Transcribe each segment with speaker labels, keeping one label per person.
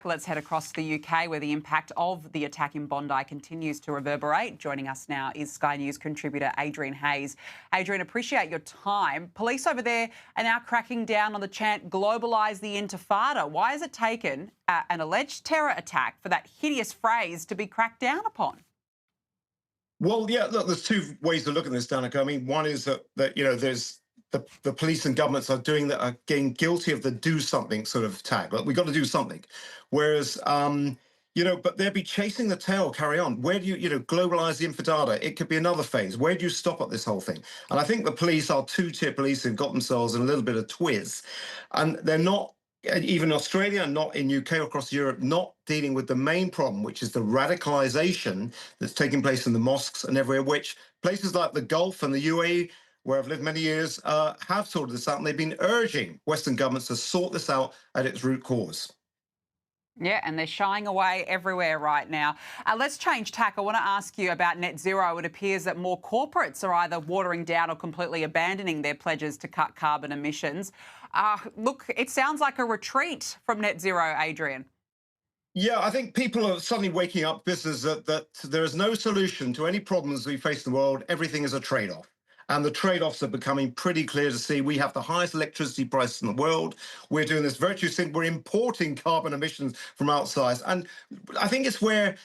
Speaker 1: Let's head across to the UK where the impact of the attack in Bondi continues to reverberate. Joining us now is Sky News contributor Adrian Hayes. Adrian, appreciate your time. Police over there are now cracking down on the chant "globalise the intifada." Why has it taken an alleged terror attack for that hideous phrase to be cracked down upon?
Speaker 2: Well, yeah, look, there's two ways to look at this, Danica. I mean, one is that there's the police and governments are doing that, are getting guilty of the do something sort of tag. Like, we've got to do something. Whereas, but they'll be chasing the tail, carry on. Where do globalize the infidada? It could be another phase. Where do you stop at this whole thing? And I think the police are two-tier police who've got themselves in a little bit of twiz. And they're not, even Australia, not in UK or across Europe, not dealing with the main problem, which is the radicalization that's taking place in the mosques and everywhere, which places like the Gulf and the UAE, where I've lived many years, have sorted this out, and they've been urging Western governments to sort this out at its root cause.
Speaker 1: Yeah, and they're shying away everywhere right now. Let's change tack. I want to ask you about net zero. It appears that more corporates are either watering down or completely abandoning their pledges to cut carbon emissions. Look, it sounds like a retreat from net zero, Adrian.
Speaker 2: Yeah, I think people are suddenly waking up. This is that there is no solution to any problems we face in the world. Everything is a trade-off. And the trade-offs are becoming pretty clear to see. We have the highest electricity prices in the world. We're doing this virtuous thing. We're importing carbon emissions from outside. And I think it's where,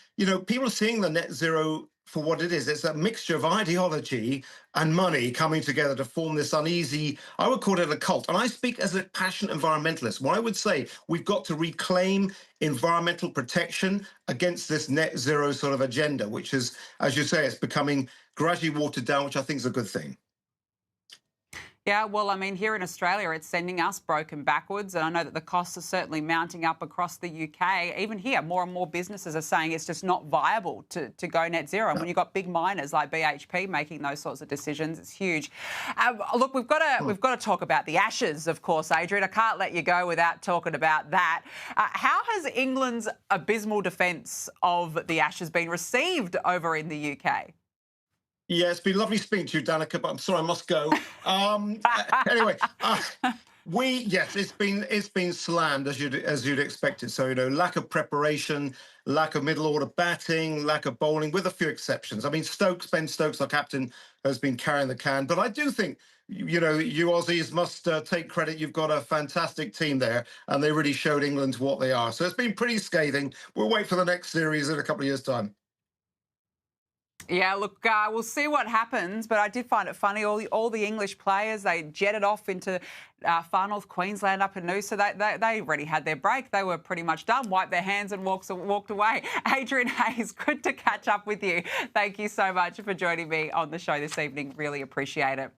Speaker 2: people are seeing the net zero for what it is. It's a mixture of ideology and money coming together to form this uneasy, I would call it a cult. And I speak as a passionate environmentalist. What I would say, we've got to reclaim environmental protection against this net zero sort of agenda, which is, as you say, it's becoming gradually watered down, which I think is a good thing.
Speaker 1: Yeah, well, I mean, here in Australia, it's sending us broken backwards. And I know that the costs are certainly mounting up across the UK. Even here, more and more businesses are saying it's just not viable to go net zero. And when you've got big miners like BHP making those sorts of decisions, it's huge. Look, we've got to talk about the Ashes, of course, Adrian. I can't let you go without talking about that. How has England's abysmal defence of the Ashes been received over in the UK?
Speaker 2: Yeah, it's been lovely speaking to you, Danica, but I'm sorry, I must go. Anyway, yes, it's been slammed as you'd expect it. So lack of preparation, lack of middle order batting, lack of bowling, with a few exceptions. I mean, Ben Stokes, our captain, has been carrying the can. But I do think you Aussies must take credit. You've got a fantastic team there, and they really showed England what they are. So it's been pretty scathing. We'll wait for the next series in a couple of years' time.
Speaker 1: Yeah, look, we'll see what happens, but I did find it funny. All the English players, they jetted off into far north Queensland up in Noosa. They already had their break. They were pretty much done, wiped their hands and walked away. Adrian Hayes, good to catch up with you. Thank you so much for joining me on the show this evening. Really appreciate it.